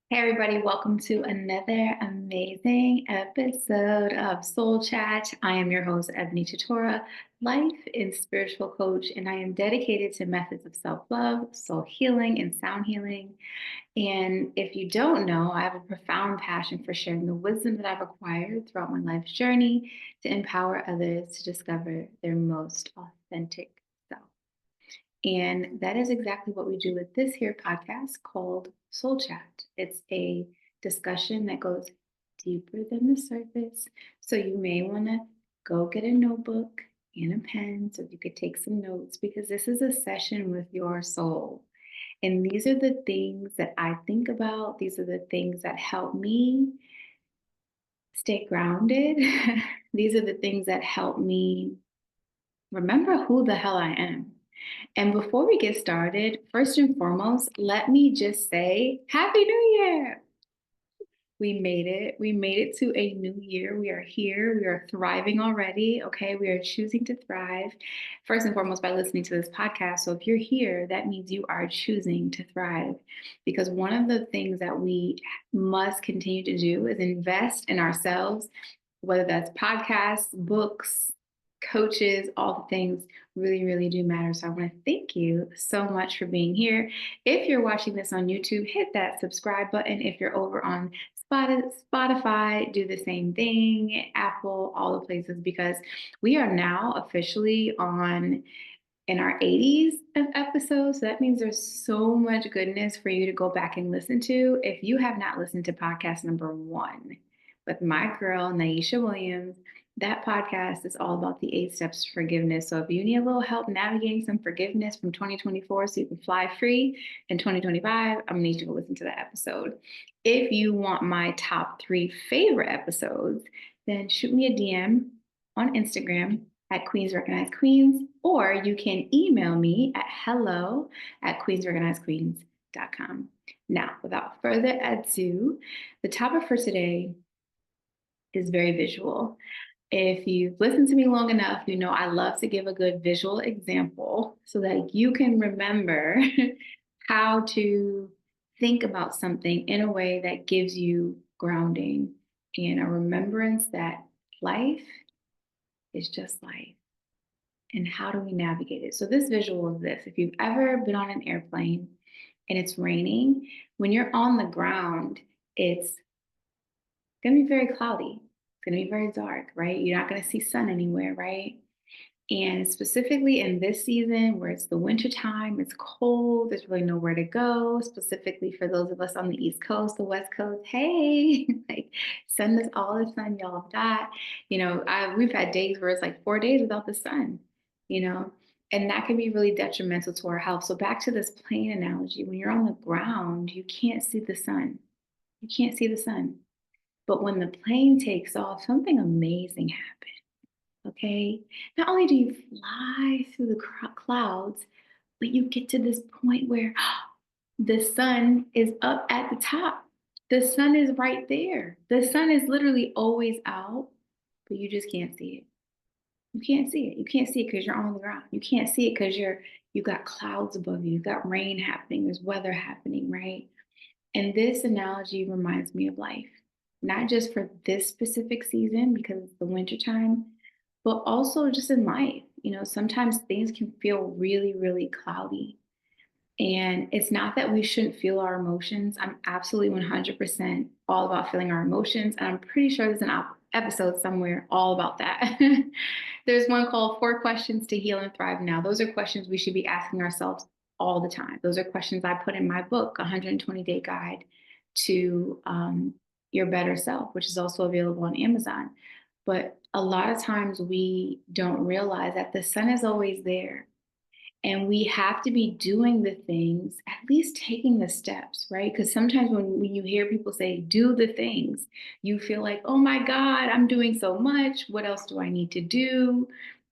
Hey everybody, welcome to another amazing episode of Soul Chat. I am your host, Ebony Tutora, life and spiritual coach, and I am dedicated to methods of self-love, soul healing, and sound healing. And if you don't know, I have a profound passion for sharing the wisdom that I've acquired throughout my life's journey to empower others to discover their most authentic self. And that is exactly what we do with this here podcast called Soul Chat. It's a discussion that goes deeper than the surface. So you may want to go get a notebook and a pen so you could take some notes because this is a session with your soul. And these are the things that I think about. These are the things that help me stay grounded. These are the things that help me remember who the hell I am. And before we get started, first and foremost, let me just say Happy New Year. We made it. We made it to a new year. We are here. We are thriving already. Okay. We are choosing to thrive first and foremost by listening to this podcast. So if you're here, that means you are choosing to thrive because one of the things that we must continue to do is invest in ourselves, whether that's podcasts, books, coaches, all the things really, really do matter. So I want to thank you so much for being here. If you're watching this on YouTube, hit that subscribe button. If you're over on Spotify, do the same thing, Apple, all the places, because we are now officially on in our 80s of episodes. So that means there's so much goodness for you to go back and listen to. If you have not listened to podcast number 1 with my girl, Naisha Williams, that podcast is all about the 8 steps to forgiveness. So if you need a little help navigating some forgiveness from 2024 so you can fly free in 2025, I'm gonna need you to listen to that episode. If you want my top 3 favorite episodes, then shoot me a DM on Instagram at Queens Recognize Queens, or you can email me at hello@queensrecognizequeens.com. Now, without further ado, the topic for today is very visual. If you've listened to me long enough, you know I love to give a good visual example so that you can remember how to think about something in a way that gives you grounding and a remembrance that life is just life. And how do we navigate it? So this visual is this. If you've ever been on an airplane and it's raining, when you're on the ground, it's going to be very cloudy. It's going to be very dark, right? You're not going to see sun anywhere, right? And specifically in this season where it's the winter time, it's cold, there's really nowhere to go. Specifically for those of us on the East Coast, the West Coast, hey, like send us all the sun y'all have got. We've had days where it's like 4 days without the sun, you know, and that can be really detrimental to our health. So back to this plane analogy, when you're on the ground, you can't see the sun. You can't see the sun. But when the plane takes off, something amazing happens. Okay. Not only do you fly through the clouds, but you get to this point where the sun is up at the top. The sun is right there. The sun is literally always out, but you just can't see it. You can't see it. You can't see it because you're on the ground. You can't see it because you've got clouds above you. You've got rain happening. There's weather happening, right? And this analogy reminds me of life, not just for this specific season because it's the winter time, but also just in life. Sometimes things can feel really, really cloudy. And it's not that we shouldn't feel our emotions. I'm absolutely 100% all about feeling our emotions. And I'm pretty sure there's an episode somewhere all about that. There's one called 4 Questions to Heal and Thrive Now. Those are questions we should be asking ourselves all the time. Those are questions I put in my book, 120-Day Guide to Your Better Self, which is also available on Amazon. But a lot of times we don't realize that the sun is always there. And we have to be doing the things, at least taking the steps, right? Because sometimes when you hear people say, do the things, you feel like, oh my God, I'm doing so much. What else do I need to do?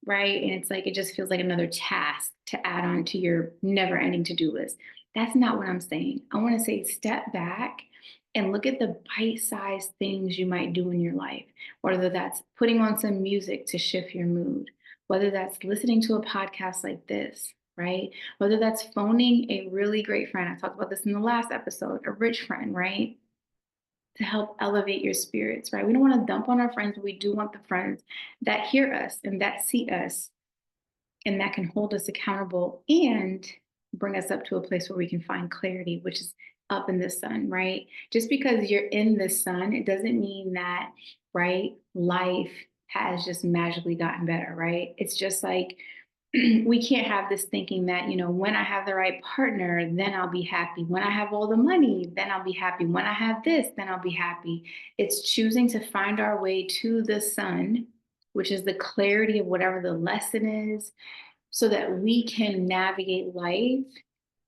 Right. And it's like, it just feels like another task to add on to your never ending to do list. That's not what I'm saying. I want to say, step back and look at the bite sized things you might do in your life, whether that's putting on some music to shift your mood, whether that's listening to a podcast like this, right? Whether that's phoning a really great friend. I talked about this in the last episode, a rich friend, right? to help elevate your spirits, right? We don't want to dump on our friends, but we do want the friends that hear us and that see us and that can hold us accountable and bring us up to a place where we can find clarity, which is up in the sun, right? Just because you're in the sun, it doesn't mean that, right, life has just magically gotten better, right? It's just like we can't have this thinking that, when I have the right partner, then I'll be happy. When I have all the money, then I'll be happy. When I have this, then I'll be happy. It's choosing to find our way to the sun, which is the clarity of whatever the lesson is, so that we can navigate life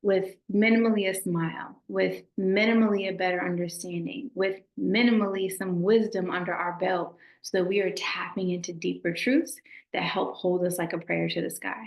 with minimally a smile, with minimally a better understanding, with minimally some wisdom under our belt, so that we are tapping into deeper truths that help hold us like a prayer to the sky.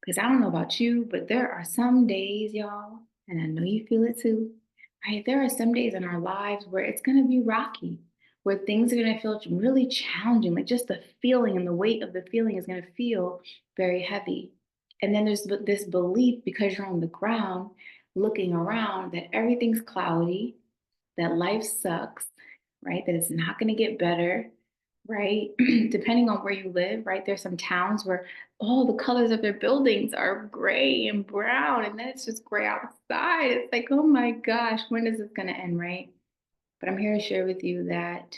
Because I don't know about you, but there are some days, y'all, and I know you feel it too, right? There are some days in our lives where it's going to be rocky, where things are going to feel really challenging. Like just the feeling and the weight of the feeling is going to feel very heavy. And then there's this belief, because you're on the ground looking around, that everything's cloudy, that life sucks, right? That it's not going to get better, right? Depending on where you live, right? There's some towns where all the colors of their buildings are gray and brown, and then it's just gray outside. It's like, oh my gosh, when is this going to end, right? But I'm here to share with you that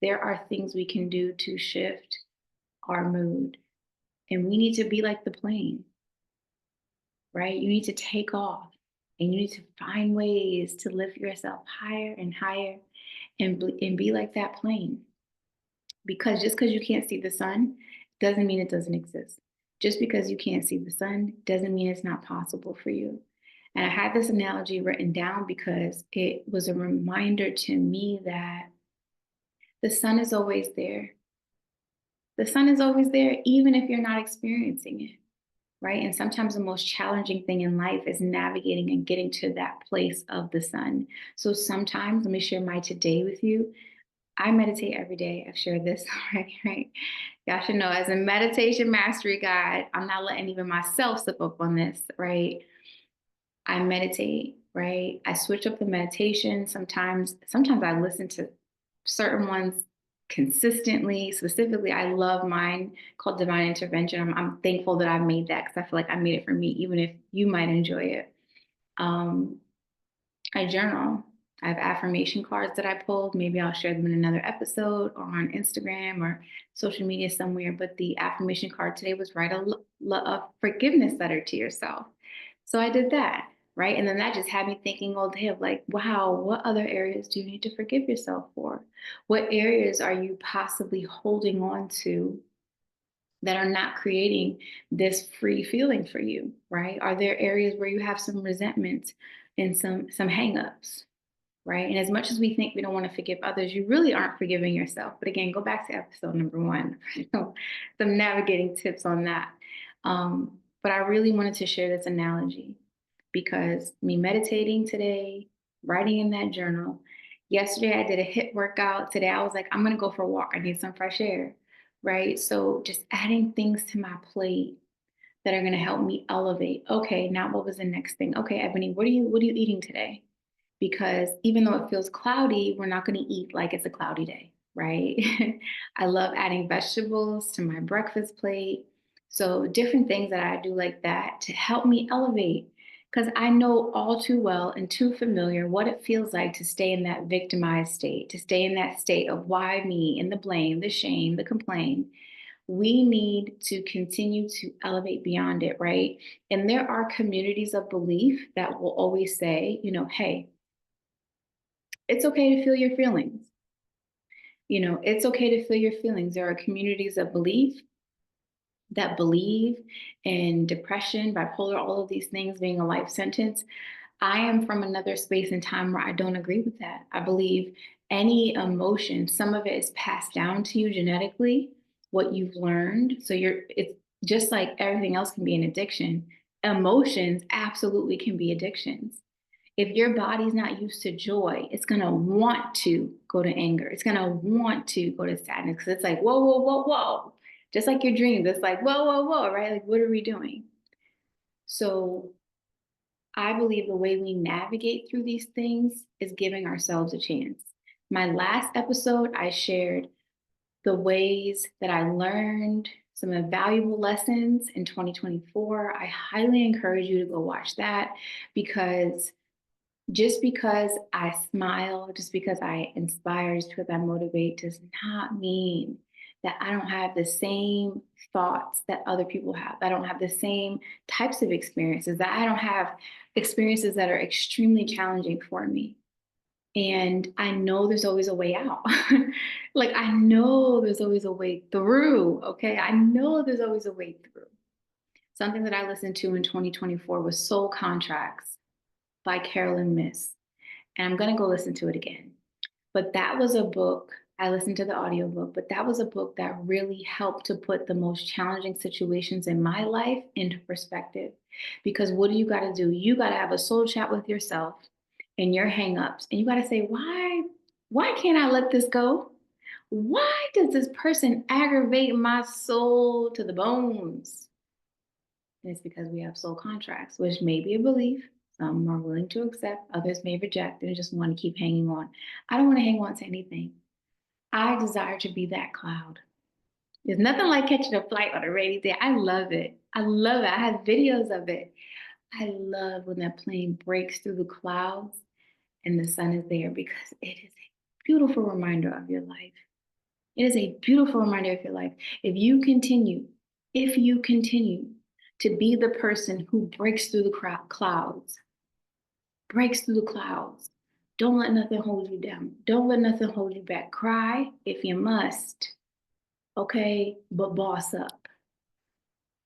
there are things we can do to shift our mood, and we need to be like the plane, right? You need to take off, and you need to find ways to lift yourself higher and higher, and be like that plane. Because just because you can't see the sun doesn't mean it doesn't exist. Just because you can't see the sun doesn't mean it's not possible for you. And I had this analogy written down because it was a reminder to me that the sun is always there. The sun is always there, even if you're not experiencing it, right? And sometimes the most challenging thing in life is navigating and getting to that place of the sun. So sometimes, let me share my today with you. I meditate every day. I've shared this already, right? Y'all should know, as a meditation mastery guide, I'm not letting even myself slip up on this, right? I meditate, right? I switch up the meditation. Sometimes I listen to certain ones consistently. Specifically, I love mine called Divine Intervention. I'm thankful that I made that because I feel like I made it for me, even if you might enjoy it. Um, I journal. I have affirmation cards that I pulled. Maybe I'll share them in another episode or on Instagram or social media somewhere. But the affirmation card today was write a forgiveness letter to yourself. So I did that, right? And then that just had me thinking all day of like, wow, what other areas do you need to forgive yourself for? What areas are you possibly holding on to that are not creating this free feeling for you, right? Are there areas where you have some resentment and some hangups, right? And as much as we think we don't want to forgive others, you really aren't forgiving yourself. But again, go back to episode number 1, some navigating tips on that. But I really wanted to share this analogy because me meditating today, writing in that journal. Yesterday I did a HIIT workout. Today I was like, I'm gonna go for a walk. I need some fresh air, right? So just adding things to my plate that are gonna help me elevate. Okay, now what was the next thing? Okay, Ebony, what are you eating today? Because even though it feels cloudy, we're not going to eat like it's a cloudy day, right? I love adding vegetables to my breakfast plate. So, different things that I do like that to help me elevate. Because I know all too well and too familiar what it feels like to stay in that victimized state, to stay in that state of why me and the blame, the shame, the complaint. We need to continue to elevate beyond it, right? And there are communities of belief that will always say, hey, it's okay to feel your feelings. It's okay to feel your feelings. There are communities of belief that believe in depression, bipolar, all of these things being a life sentence. I am from another space and time where I don't agree with that. I believe any emotion, some of it is passed down to you genetically, what you've learned. So it's just like everything else can be an addiction. Emotions absolutely can be addictions. If your body's not used to joy, it's going to want to go to anger. It's going to want to go to sadness because it's like, whoa, whoa, whoa, whoa. Just like your dreams, it's like, whoa, whoa, whoa, right? Like, what are we doing? So I believe the way we navigate through these things is giving ourselves a chance. My last episode, I shared the ways that I learned some valuable lessons in 2024. I highly encourage you to go watch that because just because I smile, just because I inspire, just because I motivate does not mean that I don't have the same thoughts that other people have. I don't have the same types of experiences, that I don't have experiences that are extremely challenging for me. And I know there's always a way out. Like, I know there's always a way through. Okay. I know there's always a way through. Something that I listened to in 2024 was Soul Contracts by Carolyn Miss. And I'm going to go listen to it again. But that was a book, I listened to the audiobook, but that was a book that really helped to put the most challenging situations in my life into perspective. Because what do you got to do? You got to have a soul chat with yourself and your hangups. And you got to say, why can't I let this go? Why does this person aggravate my soul to the bones? And it's because we have soul contracts, which may be a belief. Some are willing to accept, others may reject and just want to keep hanging on. I don't want to hang on to anything. I desire to be that cloud. There's nothing like catching a flight on a rainy day. I love it. I love it. I have videos of it. I love when that plane breaks through the clouds and the sun is there because it is a beautiful reminder of your life. It is a beautiful reminder of your life. If you continue to be the person who breaks through the clouds, breaks through the clouds, don't let nothing hold you down. Don't let nothing hold you back. Cry if you must, okay? But boss up,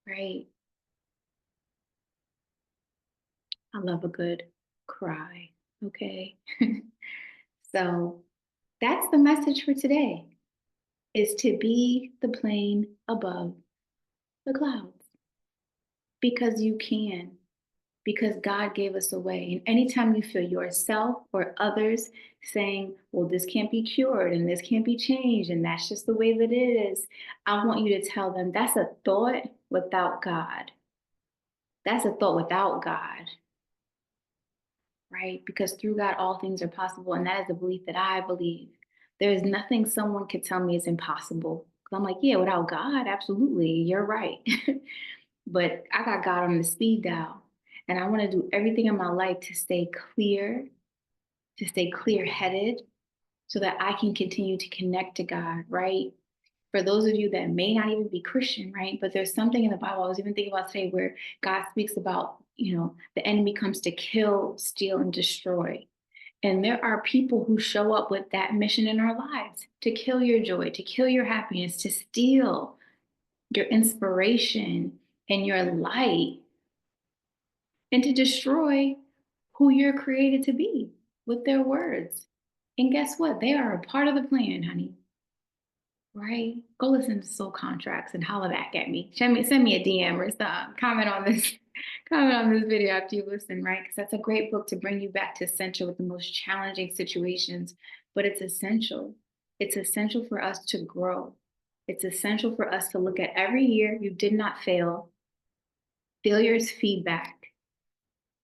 right? I love a good cry, okay? So that's the message for today, is to be the plane above the clouds because you can, because God gave us a way. And anytime you feel yourself or others saying, well, this can't be cured and this can't be changed and that's just the way that it is, I want you to tell them that's a thought without God. That's a thought without God, right? Because through God, all things are possible. And that is a belief that I believe. There is nothing someone could tell me is impossible. I'm like, yeah, without God, absolutely, you're right. But I got God on the speed dial. And I want to do everything in my life to stay clear, to stay clear headed, so that I can continue to connect to God, right? For those of you that may not even be Christian, right? But there's something in the Bible I was even thinking about today where God speaks about, the enemy comes to kill, steal, and destroy. And there are people who show up with that mission in our lives to kill your joy, to kill your happiness, to steal your inspiration and your light, and to destroy who you're created to be with their words. And guess what? They are a part of the plan, honey. Right? Go listen to Soul Contracts and holler back at me. Send me a DM or something. Comment on this video after you listen, right? Because that's a great book to bring you back to center with the most challenging situations. But it's essential. It's essential for us to grow. It's essential for us to look at every year you did not fail. Failure is feedback.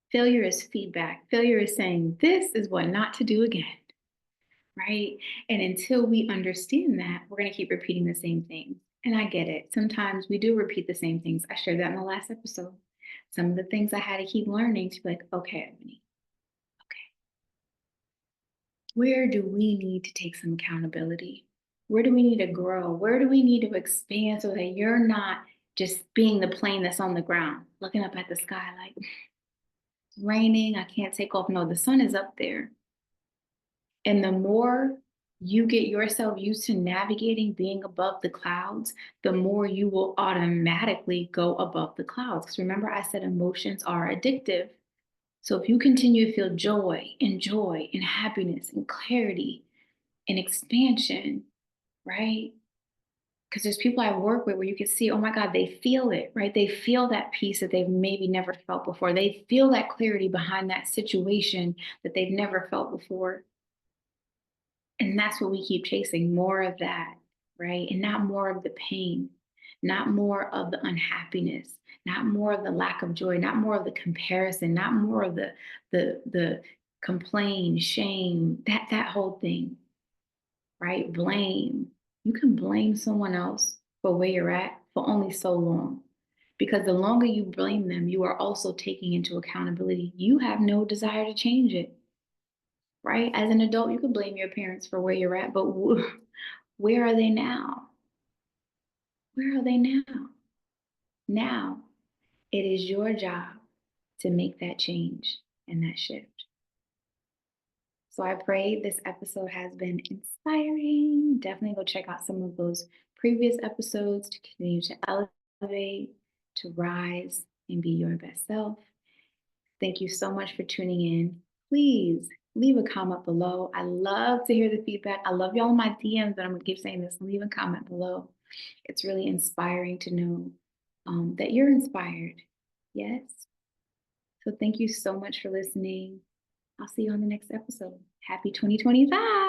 Failure is feedback. Failure is saying, this is what not to do again, right? And until we understand that, we're going to keep repeating the same things. And I get it. Sometimes we do repeat the same things. I shared that in the last episode. Some of the things I had to keep learning to be like, okay, Ebony, okay, where do we need to take some accountability? Where do we need to grow? Where do we need to expand so that you're not just being the plane that's on the ground, looking up at the sky like, it's raining, I can't take off. No, the sun is up there. And the more you get yourself used to navigating being above the clouds, the more you will automatically go above the clouds. Because remember, I said emotions are addictive. So if you continue to feel joy and happiness and clarity and expansion, right? Because there's people I work with where you can see, oh my God, they feel it, right? They feel that peace that they've maybe never felt before. They feel that clarity behind that situation that they've never felt before. And that's what we keep chasing, more of that, right? And not more of the pain. not more of the unhappiness, not more of the lack of joy, not more of the comparison, not more of the complain, shame, that whole thing, right? Blame. You can blame someone else for where you're at for only so long. Because the longer you blame them, you are also taking into accountability. You have no desire to change it, right? As an adult, you can blame your parents for where you're at, but where are they now? Where are they now? Now, it is your job to make that change and that shift. So I pray this episode has been inspiring. Definitely go check out some of those previous episodes to continue to elevate, to rise, and be your best self. Thank you so much for tuning in. Please leave a comment below. I love to hear the feedback. I love y'all in my DMs, but I'm going to keep saying this. Leave a comment below. It's really inspiring to know that you're inspired. Yes. So thank you so much for listening. I'll see you on the next episode. Happy 2025.